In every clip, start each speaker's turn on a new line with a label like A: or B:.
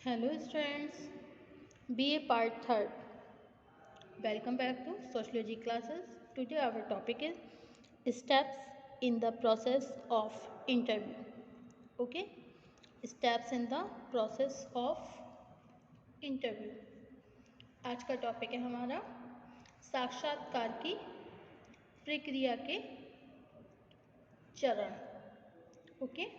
A: Hello students, BA part 3rd. Welcome back to Sociology classes. Today our topic is steps in the process of interview. Okay? Steps in the process of interview. आज का topic है हमारा साक्षात्कार की प्रक्रिया के चरण. Okay?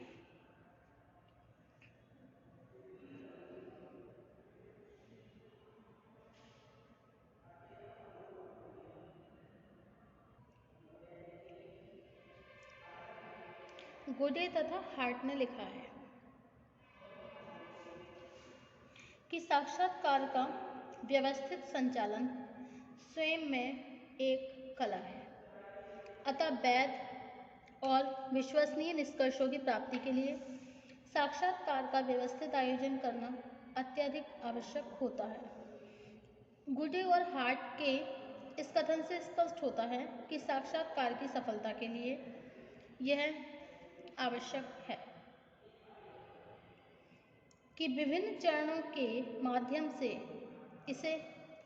A: गुडे तथा हार्ट ने लिखा है कि साक्षात्कार का व्यवस्थित संचालन स्वयं में एक कला है. अतः वैध और विश्वसनीय निष्कर्षों की प्राप्ति के लिए साक्षात्कार का व्यवस्थित आयोजन करना अत्यधिक आवश्यक होता है. गुडे और हार्ट के इस कथन से स्पष्ट होता है कि साक्षात्कार की सफलता के लिए यह आवश्यक है कि विभिन्न चरणों के माध्यम से इसे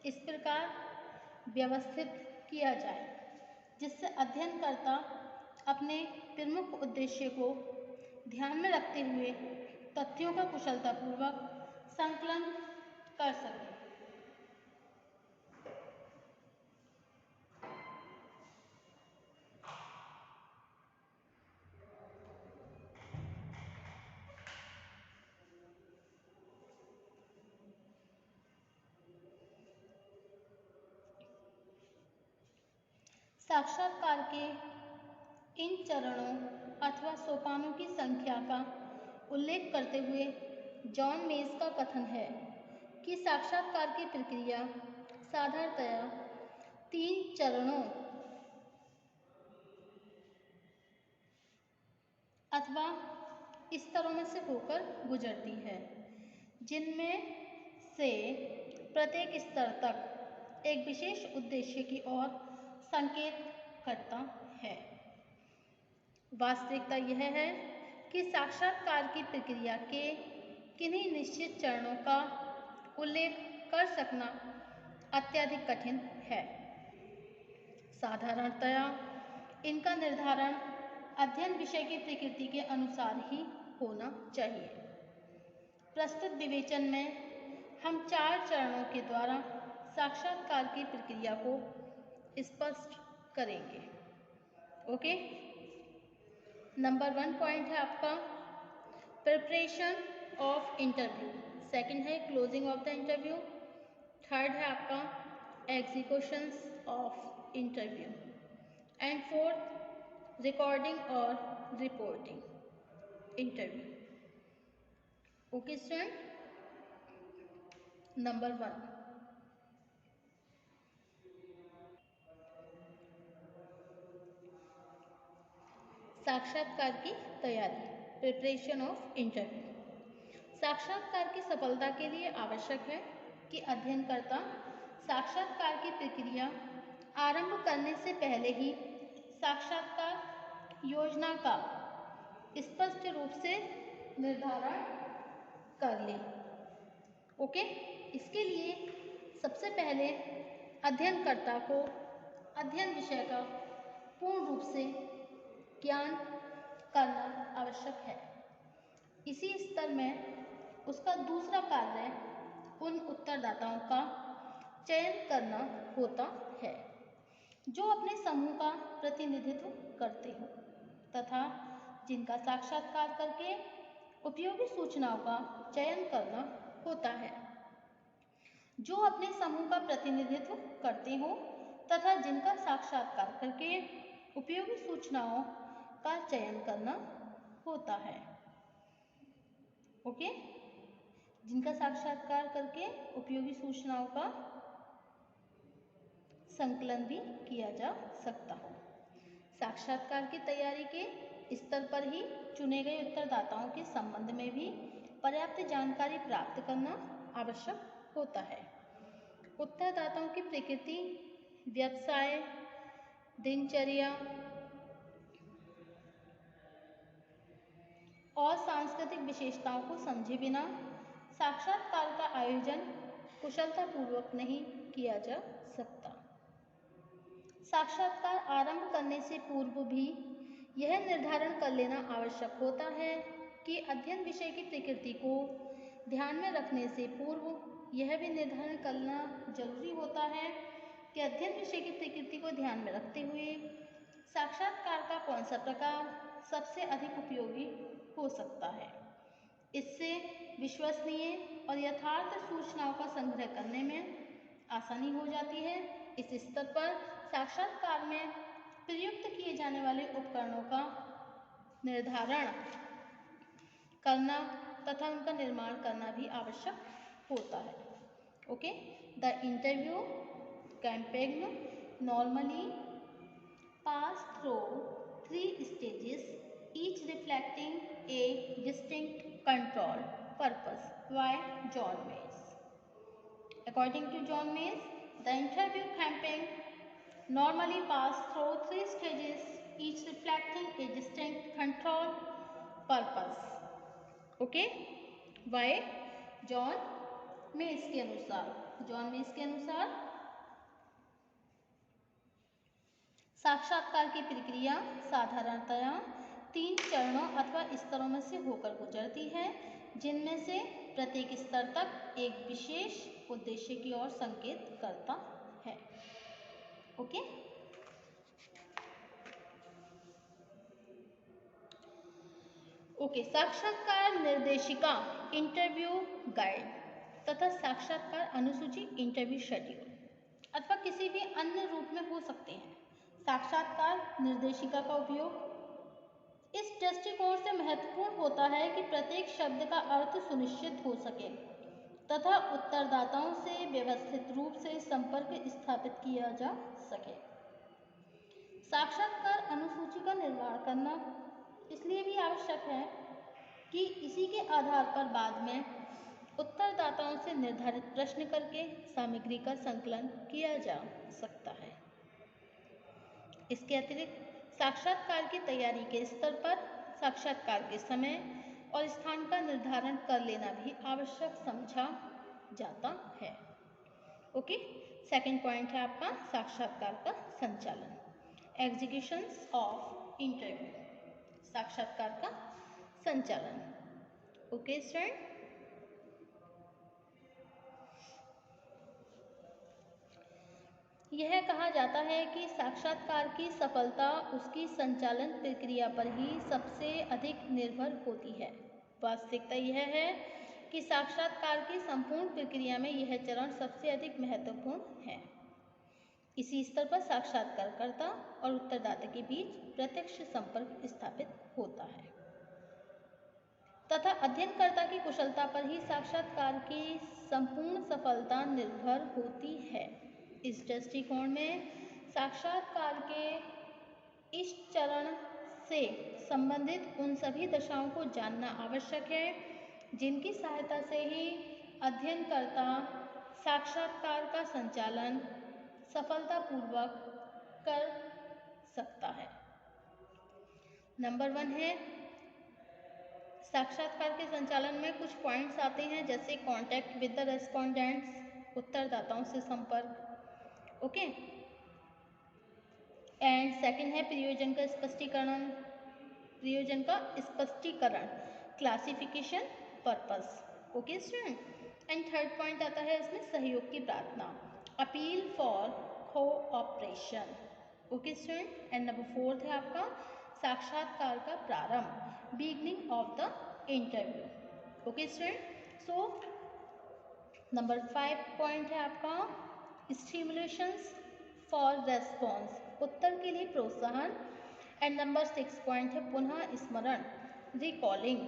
A: इस प्रकार व्यवस्थित किया जाए जिससे अध्ययनकर्ता अपने प्रमुख उद्देश्य को ध्यान में रखते हुए तथ्यों का कुशलतापूर्वक संकलन कर सके. साक्षात्कार के इन चरणों अथवा सोपानों की संख्या का उल्लेख करते हुए जॉन मेज का कथन है कि साक्षात्कार की प्रक्रिया साधारणतया 3 चरणों अथवा स्तरों में से होकर गुजरती है, जिनमें से प्रत्येक स्तर तक एक विशेष उद्देश्य की ओर संकेत करता है. वास्तविकता यह है कि साक्षात्कार की प्रक्रिया के किन्हीं निश्चित चरणों का उल्लेख कर सकना अत्यधिक कठिन है. साधारणतया इनका निर्धारण अध्ययन विषय की प्रकृति के अनुसार ही होना चाहिए. प्रस्तुत विवेचन में हम 4 चरणों के द्वारा साक्षात्कार की प्रक्रिया को स्पष्ट करेंगे. ओके? नंबर 1 पॉइंट है आपका प्रिपरेशन ऑफ इंटरव्यू, सेकंड है closing of the interview, third है आपका executions of interview and fourth recording और reporting interview. Okay student. Number 1 साक्षात्कार की तैयारी, प्रिपरेशन ऑफ इंटरव्यू. साक्षात्कार की सफलता के लिए आवश्यक है कि अध्ययनकर्ता साक्षात्कार की प्रक्रिया आरंभ करने से पहले ही साक्षात्कार योजना का स्पष्ट रूप से निर्धारण कर ले. ओके? इसके लिए सबसे पहले अध्ययनकर्ता को अध्ययन विषय का पूर्ण रूप से ज्ञान करना आवश्यक है. इसी स्तर में उसका दूसरा कार्य उन उत्तरदाताओं का चयन करना होता है जो अपने समूह का प्रतिनिधित्व करते हो तथा जिनका साक्षात्कार करके उपयोगी सूचनाओं का चयन करना होता है. जो अपने समूह का प्रतिनिधित्व करते हो तथा जिनका साक्षात्कार करके उपयोगी सूचनाओं का चयन करना होता है. ओके? जिनका साक्षात्कार करके उपयोगी सूचनाओं का संकलन भी किया जा सकता हो. साक्षात्कार की तैयारी के स्तर पर ही चुने गए उत्तरदाताओं के संबंध में भी पर्याप्त जानकारी प्राप्त करना आवश्यक होता है. उत्तरदाताओं की प्रकृति, व्यवसाय, दिनचर्या और सांस्कृतिक विशेषताओं को समझे बिना साक्षात्कार का आयोजन कुशलतापूर्वक नहीं किया जा सकता। साक्षात्कार आरंभ करने से पूर्व भी यह निर्धारण कर लेना आवश्यक होता है कि अध्ययन विषय की प्रकृति को ध्यान में रखने से पूर्व यह भी निर्धारण करना जरूरी होता है कि अध्ययन विषय की प्रकृति को ध्यान में रखते हुए साक्षात्कार का कौन सा प्रकार सबसे अधिक उपयोगी हो सकता है। इससे विश्वसनीय और यथार्थ सूचनाओं का संग्रह करने में आसानी हो जाती है। इस स्तर पर साक्षात्कार में प्रयुक्त किए जाने वाले उपकरणों का निर्धारण करना तथा उनका निर्माण करना भी आवश्यक होता है। Okay, the interview campaign normally pass through 3 stages, each reflecting a distinct control purpose. By John Mays. According to John Mays, the interview campaign normally pass through 3 stages, each reflecting a distinct control purpose. Okay? By John Mays के अनुसार साक्षात्कार की प्रक्रिया साधारणतया 3 चरणों अथवा स्तरों में से होकर गुजरती है, जिनमें से प्रत्येक स्तर तक एक विशेष उद्देश्य की ओर संकेत करता है। ओके, साक्षात्कार निर्देशिका इंटरव्यू गाइड तथा साक्षात्कार अनुसूची इंटरव्यू शेड्यूल अथवा किसी भी अन्य रूप में हो सकते हैं। साक्षात्कार निर्देशिका का उपयोग इस दृष्टिकोण से महत्वपूर्ण होता है कि प्रत्येक शब्द का अर्थ सुनिश्चित हो सके तथा उत्तरदाताओं से व्यवस्थित रूप से संपर्क स्थापित किया जा सके। साक्षात्कार अनुसूची का निर्माण करना इसलिए भी आवश्यक है कि इसी के आधार पर बाद में उत्तरदाताओं से निर्धारित प्रश्न करके सामग्री का संकलन किया जा सकता है। इसके अतिरिक्त साक्षात्कार की तैयारी के स्तर पर साक्षात्कार के समय और स्थान का निर्धारण कर लेना भी आवश्यक समझा जाता है। ओके, सेकंड पॉइंट है आपका साक्षात्कार का संचालन, एग्जीक्यूशंस ऑफ इंटरव्यू, साक्षात्कार का संचालन। ओके स्टूडेंट, यह कहा जाता है कि साक्षात्कार की सफलता उसकी संचालन प्रक्रिया पर ही सबसे अधिक निर्भर होती है। वास्तविकता यह है कि साक्षात्कार की संपूर्ण प्रक्रिया में यह चरण सबसे अधिक महत्वपूर्ण है। इसी स्तर पर साक्षात्कारकर्ता और उत्तरदाता के बीच प्रत्यक्ष संपर्क स्थापित होता है तथा अध्ययनकर्ता की कुशलता पर ही साक्षात्कार की संपूर्ण सफलता निर्भर होती है। इस दृष्टिकोण में साक्षात्कार के इस चरण से संबंधित उन सभी दशाओं को जानना आवश्यक है जिनकी सहायता से ही अध्ययनकर्ता साक्षात्कार का संचालन सफलतापूर्वक कर सकता है। नंबर 1 है साक्षात्कार के संचालन में कुछ पॉइंट्स आते हैं, जैसे कांटेक्ट विद द रेस्पोंडेंट्स, उत्तरदाताओं से संपर्क। ओके, एंड सेकंड है प्रयोजन का स्पष्टीकरण, classification purpose. Okay student, and third point आता है इसमें सहयोग की प्रार्थना, appeal for cooperation. Okay student, and number 4 है आपका साक्षात्कार का प्रारंभ, beginning of the interview. Okay student, so number 5 point है आपका स्टिमुलेशंस फॉर रेस्पॉन्स, उत्तर के लिए प्रोत्साहन। एंड नंबर 6 पॉइंट है पुनः स्मरण, रिकॉलिंग।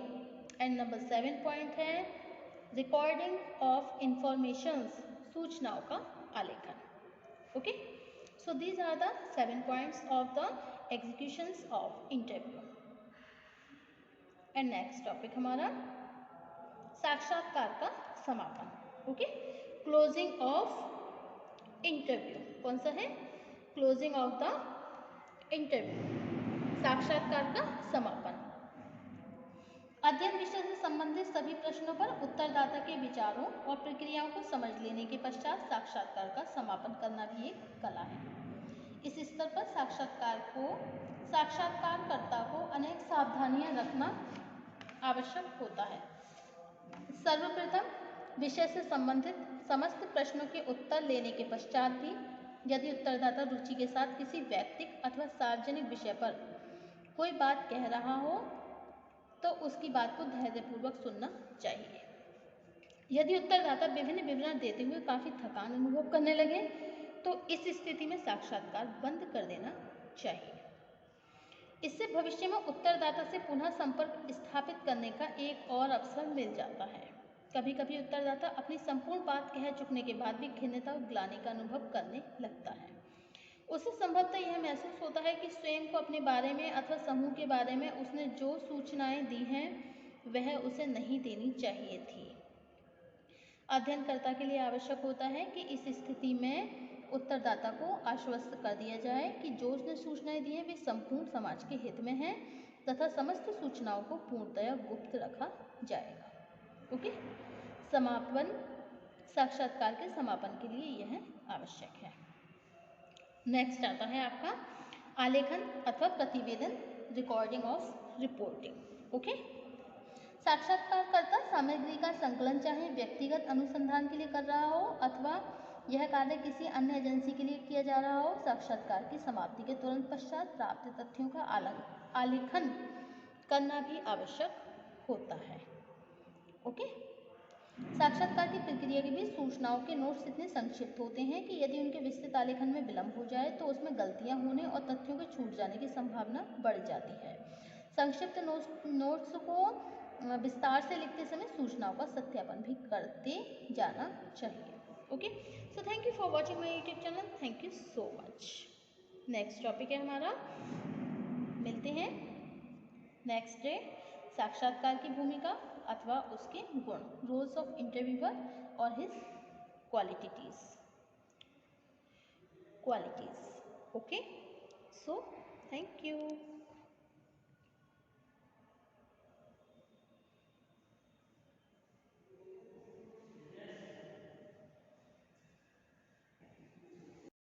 A: एंड नंबर 7 पॉइंट है रिकॉर्डिंग ऑफ इंफॉर्मेशंस, सूचनाओं का आलेखन। Okay, so these are the 7 points of the executions of interview. And next topic हमारा साक्षात्कार का समापन। Okay, closing of interview. कौन सा है? क्लोजिंग ऑफ द इंटरव्यू, साक्षात्कार का समापन। अध्ययन विषय से संबंधित सभी प्रश्नों पर उत्तरदाता के विचारों और प्रक्रियाओं को समझ लेने के पश्चात साक्षात्कार का समापन करना भी एक कला है। इस स्तर पर साक्षात्कारकर्ता को अनेक सावधानियां रखना आवश्यक होता है। सर्वप्रथम विषय से संबंधित समस्त प्रश्नों के उत्तर लेने के पश्चात भी यदि उत्तरदाता रुचि के साथ किसी व्यक्तिगत अथवा सार्वजनिक विषय पर कोई बात कह रहा हो तो उसकी बात को धैर्यपूर्वक सुनना चाहिए। यदि उत्तरदाता विभिन्न विवरण देते हुए काफी थकान अनुभव करने लगे तो इस स्थिति में साक्षात्कार बंद कर देना चाहिए। इससे भविष्य में उत्तरदाता से पुनः संपर्क स्थापित करने का एक और अवसर मिल जाता है। कभी कभी उत्तरदाता अपनी संपूर्ण बात कह चुकने के बाद भी खिन्नता और ग्लानि का अनुभव करने लगता है। उसे संभवतः यह महसूस होता है कि स्वयं को अपने बारे में अथवा समूह के बारे में उसने जो सूचनाएं दी हैं वह उसे नहीं देनी चाहिए थी। अध्ययनकर्ता के लिए आवश्यक होता है कि इस स्थिति में उत्तरदाता को आश्वस्त कर दिया जाए कि जो उसने सूचनाएं दी हैं वे संपूर्ण समाज के हित में हैं तथा समस्त सूचनाओं को पूर्णतया गुप्त रखा जाएगा। ओके, समापन साक्षात्कार के समापन के लिए यह आवश्यक है। नेक्स्ट आता है आपका आलेखन अथवा प्रतिवेदन, रिकॉर्डिंग ऑफ रिपोर्टिंग। ओके, साक्षात्कारकर्ता सामग्री का संकलन चाहे व्यक्तिगत अनुसंधान के लिए कर रहा हो अथवा यह कार्य किसी अन्य एजेंसी के लिए किया जा रहा हो, साक्षात्कार की समाप्ति के तुरंत पश्चात प्राप्त तथ्यों का आलेखन करना भी आवश्यक होता है। ओके, साक्षात्कार की प्रक्रिया के बीच सूचनाओं के नोट्स इतने संक्षिप्त होते हैं कि यदि उनके विस्तृत आलेखन में विलंब हो जाए तो उसमें गलतियां होने और तथ्यों के छूट जाने की संभावना बढ़ जाती है। संक्षिप्त नोट्स को विस्तार से लिखते समय सूचनाओं का सत्यापन भी करते जाना चाहिए। Okay, so thank you for watching my YouTube channel. Thank you so much. Next topic है हमारा, मिलते हैं नेक्स्ट डे, साक्षात्कार की भूमिका अथवा उसके गुण, रोल्स ऑफ इंटरव्यूअर और his qualities. Okay, so thank you.